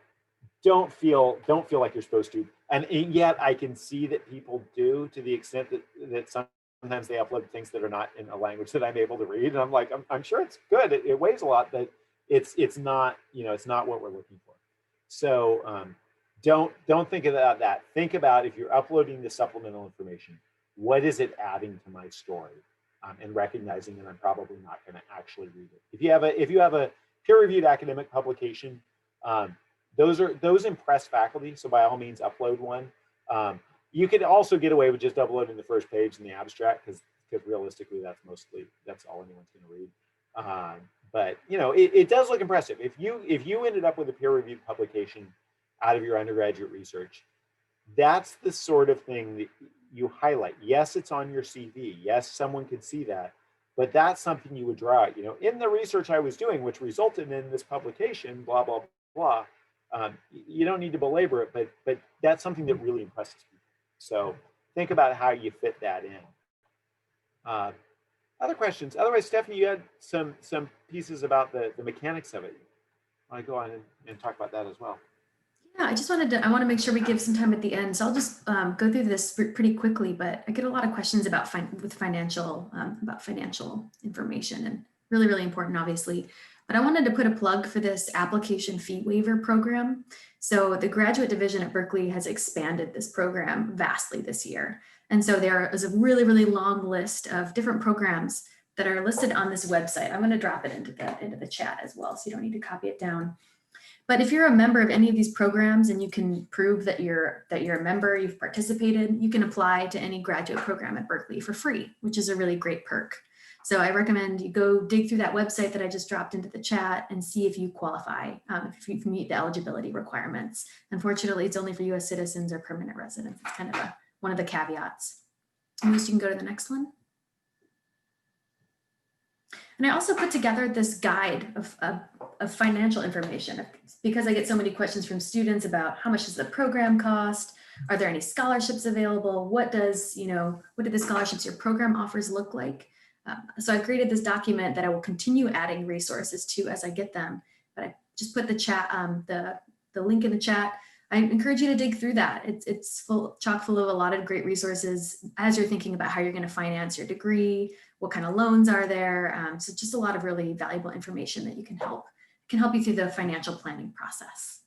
Speaker 2: don't feel like you're supposed to. And yet I can see that people do, to the extent that sometimes they upload things that are not in a language that I'm able to read. And I'm like, I'm sure it's good. It weighs a lot, but it's not, you know, it's not what we're looking for. So don't think about that. Think about, if you're uploading the supplemental information, what is it adding to my story? And recognizing that I'm probably not going to actually read it. If you have a peer-reviewed academic publication, those impress faculty. So by all means, upload one. You could also get away with just uploading the first page in the abstract, because realistically, that's all anyone's going to read. But you know, it does look impressive. If you ended up with a peer-reviewed publication out of your undergraduate research, that's the sort of thing that you highlight. Yes, it's on your CV. Yes, someone could see that, but that's something you would draw out. You know, in the research I was doing, which resulted in this publication, blah blah blah. You don't need to belabor it, but that's something that really impresses people. So think about how you fit that in. Other questions? Otherwise, Stephanie, you had some pieces about the mechanics of it. I go on and talk about that as well.
Speaker 1: Yeah, I want to make sure we give some time at the end. So I'll just go through this pretty quickly, but I get a lot of questions about financial information, and really, really important, obviously. But I wanted to put a plug for this application fee waiver program. So the graduate division at Berkeley has expanded this program vastly this year. And so there is a really, really long list of different programs that are listed on this website. I'm going to drop it into the chat as well, so you don't need to copy it down. But if you're a member of any of these programs and you can prove that you're a member, you've participated, you can apply to any graduate program at Berkeley for free, which is a really great perk. So I recommend you go dig through that website that I just dropped into the chat and see if you qualify, if you meet the eligibility requirements. Unfortunately, it's only for US citizens or permanent residents. It's kind of one of the caveats. At least you can go to the next one. And I also put together this guide of financial information, because I get so many questions from students about how much does the program cost? Are there any scholarships available? What do the scholarships your program offers look like? So I created this document that I will continue adding resources to as I get them, but I just put the chat, the link in the chat. I encourage you to dig through that. It's chock full of a lot of great resources as you're thinking about how you're going to finance your degree, what kind of loans are there. So just a lot of really valuable information that can help you through the financial planning process.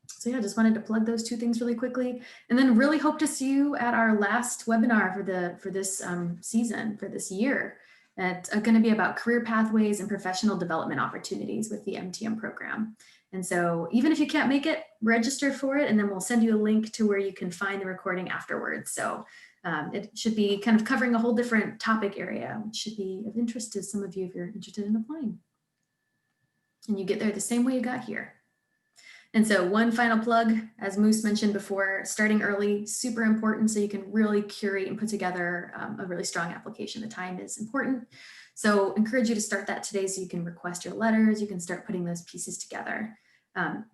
Speaker 1: So yeah, just wanted to plug those two things really quickly, and then really hope to see you at our last webinar for this season, for this year. It's going to be about career pathways and professional development opportunities with the MTM program. And so even if you can't make it, register for it, and then we'll send you a link to where you can find the recording afterwards. So it should be kind of covering a whole different topic area, which should be of interest to some of you if you're interested in applying. And you get there the same way you got here. And so one final plug, as Moose mentioned before, starting early, super important, so you can really curate and put together a really strong application. The time is important. So encourage you to start that today so you can request your letters, you can start putting those pieces together.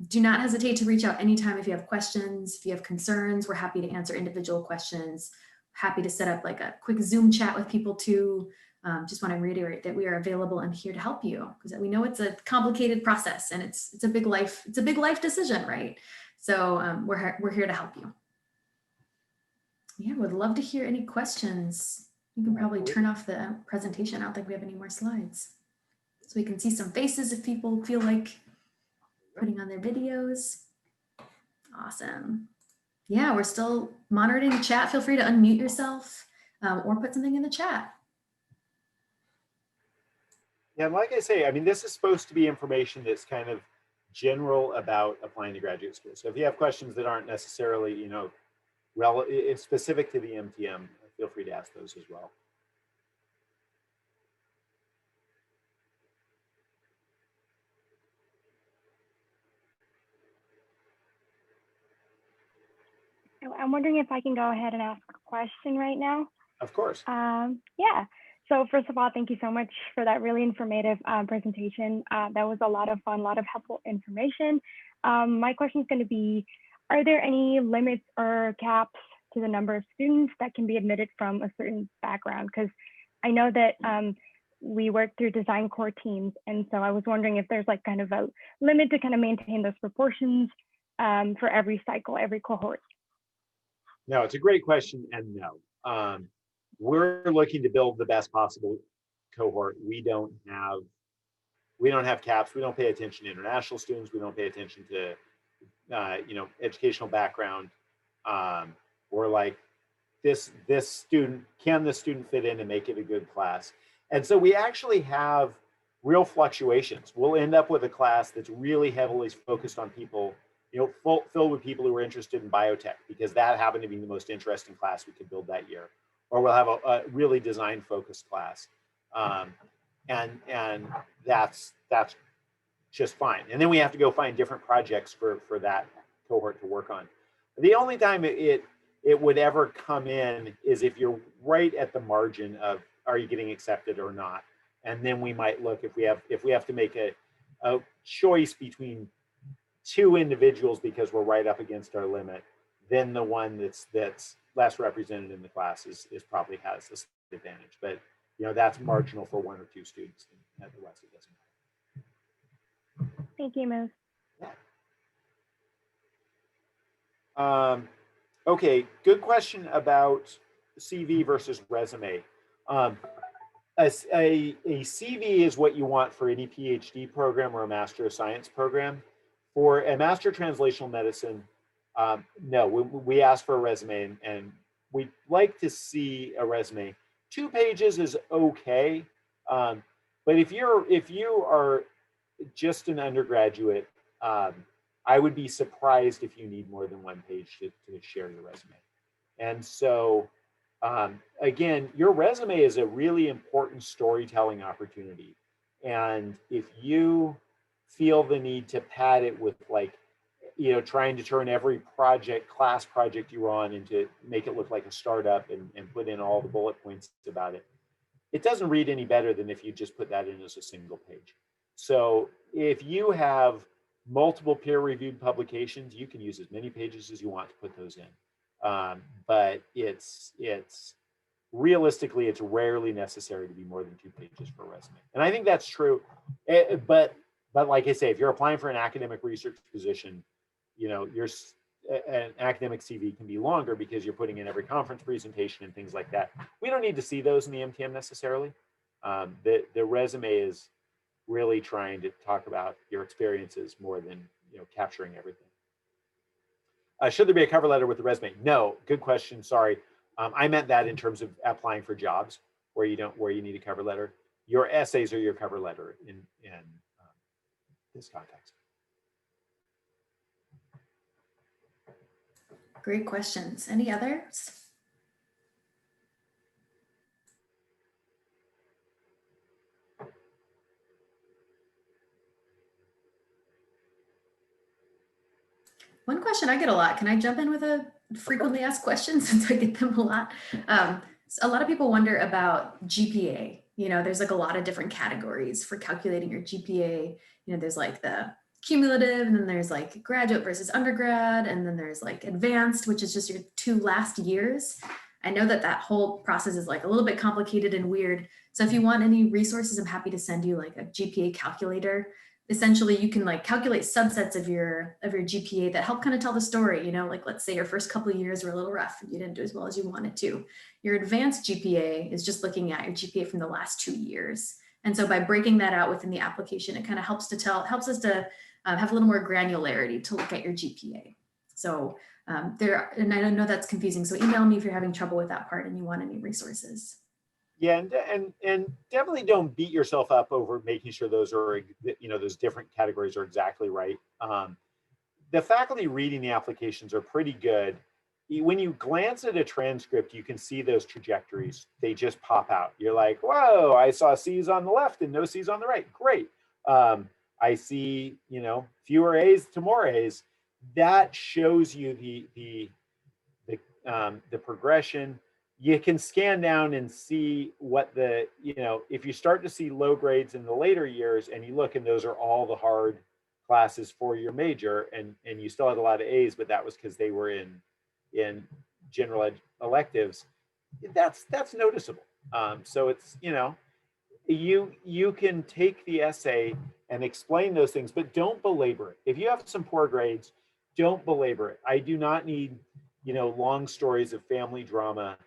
Speaker 1: Do not hesitate to reach out anytime if you have questions, if you have concerns. We're happy to answer individual questions. Happy to set up like a quick Zoom chat with people too. Just want to reiterate that we are available and here to help you, because we know it's a complicated process and it's a big life decision, right? So we're here to help you. Yeah, would love to hear any questions. You can probably turn off the presentation. I don't think we have any more slides. So we can see some faces if people feel like putting on their videos. Awesome. Yeah, we're still monitoring the chat. Feel free to unmute yourself or put something in the chat.
Speaker 2: Yeah, like I say, I mean, this is supposed to be information that's kind of general about applying to graduate school. So if you have questions that aren't necessarily, you know, specific to the MTM, feel free to ask those as well.
Speaker 4: I'm wondering if I can go ahead and ask a question right now.
Speaker 2: Of course.
Speaker 4: Yeah. So first of all, thank you so much for that really informative presentation. That was a lot of fun, a lot of helpful information. My question is going to be, are there any limits or caps to the number of students that can be admitted from a certain background? Because I know that we work through design core teams. And so I was wondering if there's like kind of a limit to kind of maintain those proportions for every cycle, every cohort.
Speaker 2: No, it's a great question, and no. We're looking to build the best possible cohort. We don't have caps. We don't pay attention to international students. We don't pay attention to you know, educational background. We're like, this student, can this student fit in and make it a good class? And so we actually have real fluctuations. We'll end up with a class that's really heavily focused on people, you know, filled with people who are interested in biotech, because that happened to be the most interesting class we could build that year. Or we'll have a really design focused class. And that's just fine. And then we have to go find different projects for that cohort to work on. The only time it would ever come in is if you're right at the margin of, are you getting accepted or not? And then we might look, if we have to make a choice between two individuals because we're right up against our limit, then the one that's less represented in the class is probably has this advantage. But you know, that's marginal for one or two students, and the rest it doesn't matter.
Speaker 4: Thank you, Ms.
Speaker 2: Yeah. Okay, good question about CV versus resume. A CV is what you want for any PhD program or a Master of Science program. For a Master of Translational Medicine, no, we ask for a resume, and we'd like to see a resume. 2 pages is okay, but if you are just an undergraduate, I would be surprised if you need more than 1 page to share your resume. And so, again, your resume is a really important storytelling opportunity. And if you feel the need to pad it with, like, you know, trying to turn every class project you're on into, make it look like a startup and put in all the bullet points about it, it doesn't read any better than if you just put that in as a single page. So if you have multiple peer-reviewed publications, you can use as many pages as you want to put those in. But it's realistically, it's rarely necessary to be more than 2 pages for a resume. And I think that's true. But like I say, if you're applying for an academic research position, you know, an academic CV can be longer because you're putting in every conference presentation and things like that. We don't need to see those in the MTM necessarily. The resume is really trying to talk about your experiences more than, you know, capturing everything. Should there be a cover letter with the resume? No, good question. Sorry, I meant that in terms of applying for jobs where you need a cover letter. Your essays are your cover letter in this context.
Speaker 1: Great questions. Any others? One question I get a lot, can I jump in with a frequently asked question since I get them a lot? A lot of people wonder about GPA. You know, there's like a lot of different categories for calculating your GPA. You know, there's like the cumulative, and then there's like graduate versus undergrad, and then there's like advanced, which is just your 2 last years. I know that whole process is like a little bit complicated and weird. So if you want any resources, I'm happy to send you like a GPA calculator. essentially you can like calculate subsets of your GPA that help kind of tell the story, you know, like let's say your first couple of years were a little rough, you didn't do as well as you wanted to. Your advanced GPA is just looking at your GPA from the last 2 years. And so by breaking that out within the application, it kind of helps us to have a little more granularity to look at your GPA. So and I know that's confusing. So email me if you're having trouble with that part and you want any resources.
Speaker 2: Yeah, and definitely don't beat yourself up over making sure those are, you know, those different categories are exactly right. The faculty reading the applications are pretty good. When you glance at a transcript, you can see those trajectories. They just pop out. You're like, whoa, I saw C's on the left and no C's on the right. Great. I see, you know, fewer A's to more A's. That shows you the progression. You can scan down and see what the, you know, if you start to see low grades in the later years and you look and those are all the hard classes for your major, and you still had a lot of A's, but that was because they were in general ed electives, that's noticeable. So it's, you know, you can take the essay and explain those things, but don't belabor it. If you have some poor grades, don't belabor it. I do not need, you know, long stories of family drama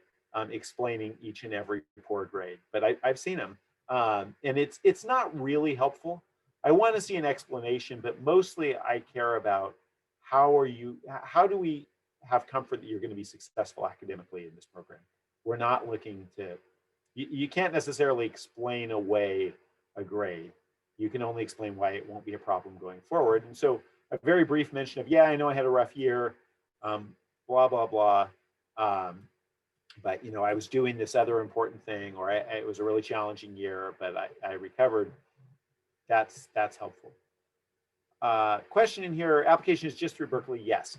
Speaker 2: explaining each and every poor grade, but I've seen them, and it's not really helpful. I want to see an explanation, but mostly I care about how do we have comfort that you're going to be successful academically in this program. We're not looking to, you can't necessarily explain away a grade. You can only explain why it won't be a problem going forward. And so a very brief mention of, yeah, I know I had a rough year, blah, blah, blah. But, you know, I was doing this other important thing, or it was a really challenging year, but I recovered. That's helpful. Question in here, application is just through Berkeley? Yes,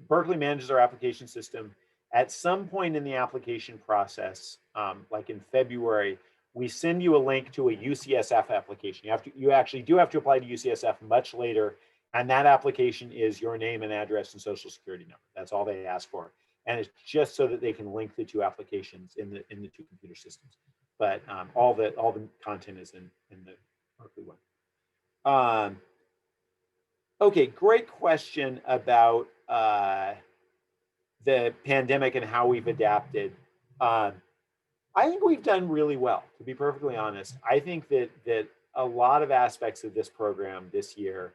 Speaker 2: Berkeley manages our application system. At some point in the application process, like in February, we send you a link to a UCSF application. You actually do have to apply to UCSF much later, and that application is your name and address and social security number. That's all they ask for, and it's just so that they can link the two applications in the two computer systems. But all the content is in the Berkeley one. Okay, great question about the pandemic and how we've adapted. I think we've done really well, to be perfectly honest. I think that a lot of aspects of this program this year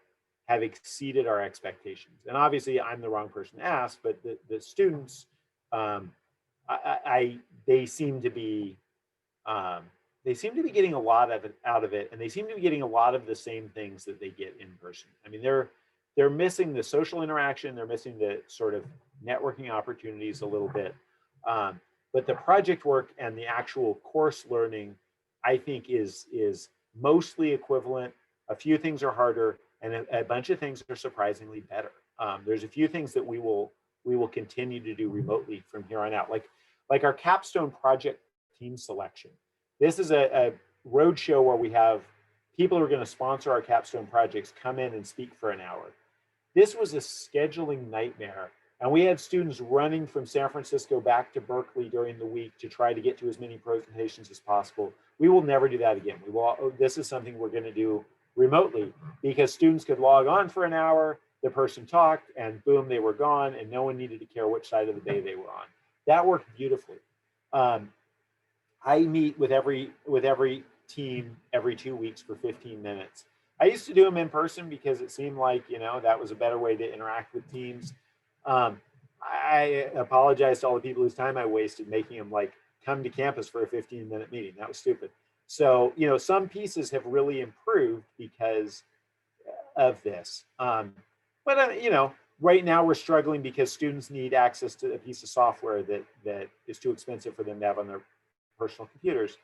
Speaker 2: have exceeded our expectations. And obviously I'm the wrong person to ask, but the students, they seem to be getting a lot of it out of it, and they seem to be getting a lot of the same things that they get in person. I mean, they're missing the social interaction, they're missing the sort of networking opportunities a little bit. But the project work and the actual course learning, I think, is mostly equivalent. A few things are harder, and a bunch of things are surprisingly better. There's a few things that we will continue to do remotely from here on out, like our capstone project team selection. This is a road show where we have people who are going to sponsor our capstone projects come in and speak for an hour. This was a scheduling nightmare. And we had students running from San Francisco back to Berkeley during the week to try to get to as many presentations as possible. We will never do that again. This is something we're going to do remotely, because students could log on for an hour, the person talked, and boom, they were gone, and no one needed to care which side of the bay they were on. That worked beautifully. I meet with every team every 2 weeks for 15 minutes. I used to do them in person because it seemed like, you know, that was a better way to interact with teams. I apologize to all the people whose time I wasted making them like come to campus for a 15-minute meeting. That was stupid. So, you know, some pieces have really improved because of this. But you know, right now we're struggling because students need access to a piece of software that is too expensive for them to have on their personal computers.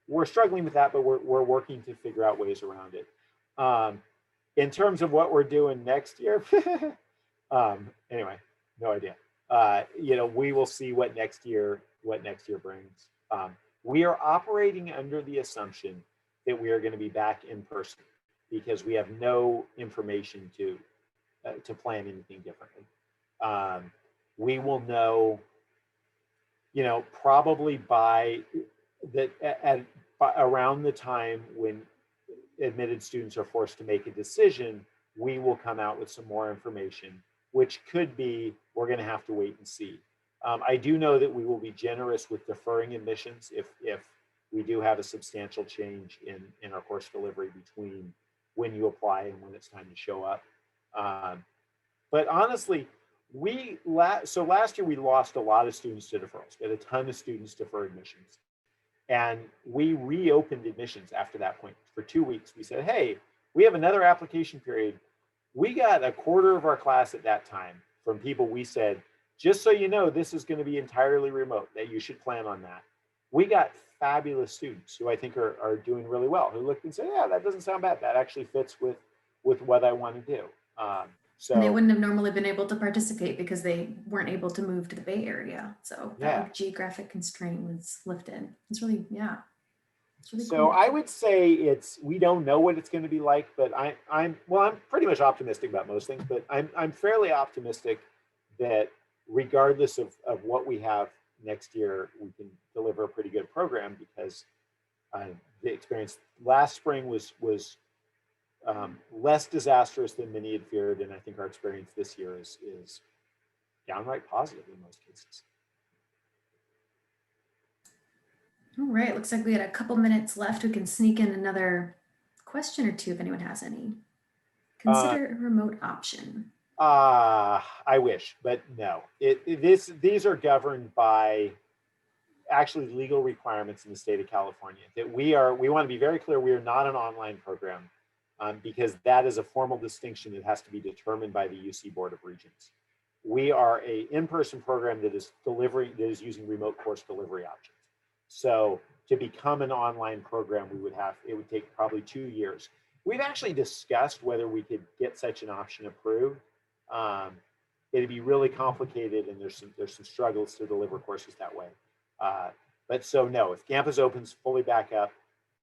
Speaker 2: We're struggling with that, but we're working to figure out ways around it. In terms of what we're doing next year, anyway, no idea. You know, we will see what next year brings. We are operating under the assumption that we are going to be back in person because we have no information to plan anything differently. We will know, you know, probably by around the time when admitted students are forced to make a decision, we will come out with some more information, which could be, we're going to have to wait and see. I do know that we will be generous with deferring admissions if we do have a substantial change in our course delivery between when you apply and when it's time to show up. But honestly, so last year we lost a lot of students to deferrals. We had a ton of students defer admissions. And we reopened admissions after that point for 2 weeks. We said, hey, we have another application period. We got a quarter of our class at that time from people we said, just so you know, this is going to be entirely remote, that you should plan on that. We got fabulous students who I think are doing really well, who looked and said, yeah, that doesn't sound bad. That actually fits with what I want to do.
Speaker 1: And they wouldn't have normally been able to participate because they weren't able to move to the Bay Area. So that like, geographic constraint was lifted. It's really, yeah. It's really
Speaker 2: so
Speaker 1: cool.
Speaker 2: I would say we don't know what it's going to be like, but I'm pretty much optimistic about most things, but I'm fairly optimistic that regardless of what we have next year, we can deliver a pretty good program because the experience last spring was less disastrous than many had feared, and I think our experience this year is downright positive in most cases.
Speaker 1: All right, looks like we had a couple minutes left. We can sneak in another question or two if anyone has any. Consider a remote option.
Speaker 2: I wish, but no. These are governed by actually legal requirements in the state of California. That we want to be very clear, we are not an online program because that is a formal distinction that has to be determined by the UC Board of Regents. We are an in-person program that is using remote course delivery options. So to become an online program, it would take probably 2 years. We've actually discussed whether we could get such an option approved. It'd be really complicated, and there's some struggles to deliver courses that way. But so no, if campus opens fully back up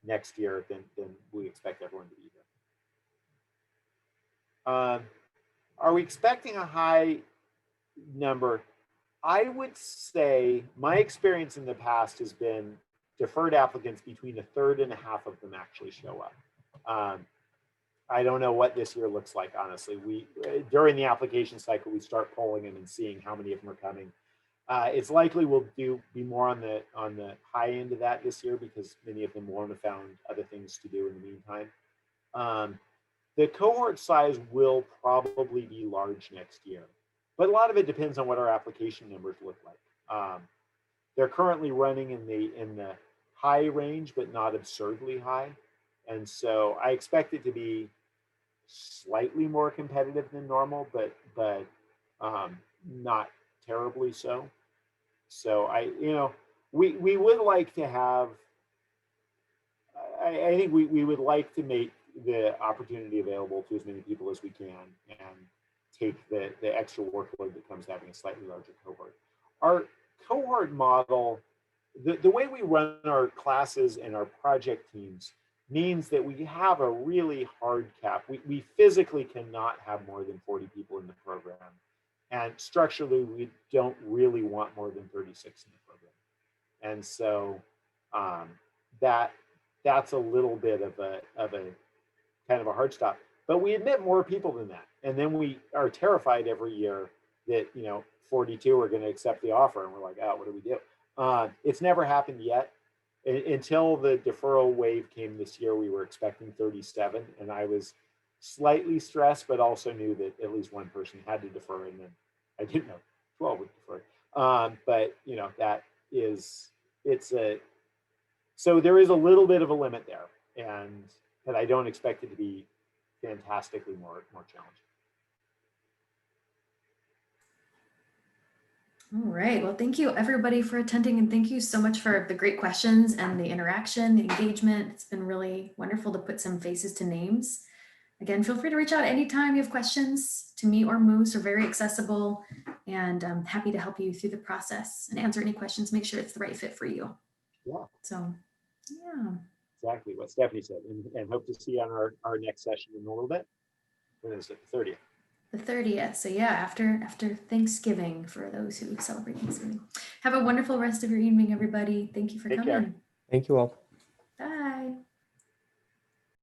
Speaker 2: next year, then we expect everyone to be here. Are we expecting a high number? I would say my experience in the past has been deferred applicants, between a third and a half of them actually show up. I don't know what this year looks like, honestly. During the application cycle, we start polling them and seeing how many of them are coming. It's likely we'll be more on the high end of that this year because many of them won't have found other things to do in the meantime. The cohort size will probably be large next year, but a lot of it depends on what our application numbers look like. They're currently running in the high range, but not absurdly high. And so I expect it to be slightly more competitive than normal, but not terribly so. So we would like to have, I think we would like to make the opportunity available to as many people as we can and take the extra workload that comes to having a slightly larger cohort. Our cohort model, the way we run our classes and our project teams means that we have a really hard cap. We physically cannot have more than 40 people in the program. And structurally, we don't really want more than 36 in the program. And so that's a little bit of a kind of a hard stop. But we admit more people than that. And then we are terrified every year that 42 are going to accept the offer. And we're like, oh, what do we do? It's never happened yet. Until the deferral wave came this year, we were expecting 37, and I was slightly stressed, but also knew that at least one person had to defer, and then I didn't know 12 would defer. But so there is a little bit of a limit there, but I don't expect it to be fantastically more challenging.
Speaker 1: All right, well, thank you everybody for attending, and thank you so much for the great questions and the interaction, the engagement. It's been really wonderful to put some faces to names. Again, feel free to reach out anytime you have questions to me or Moose. We're very accessible, and I'm happy to help you through the process and answer any questions, make sure it's the right fit for you.
Speaker 2: Yeah.
Speaker 1: So, yeah.
Speaker 2: Exactly what Stephanie said, and hope to see you on our next session in a little bit. When is it? The 30th.
Speaker 1: The 30th. So yeah, after Thanksgiving for those who celebrate Thanksgiving. Have a wonderful rest of your evening, everybody. Thank you for coming.
Speaker 2: Take care.
Speaker 5: Thank you all.
Speaker 1: Bye.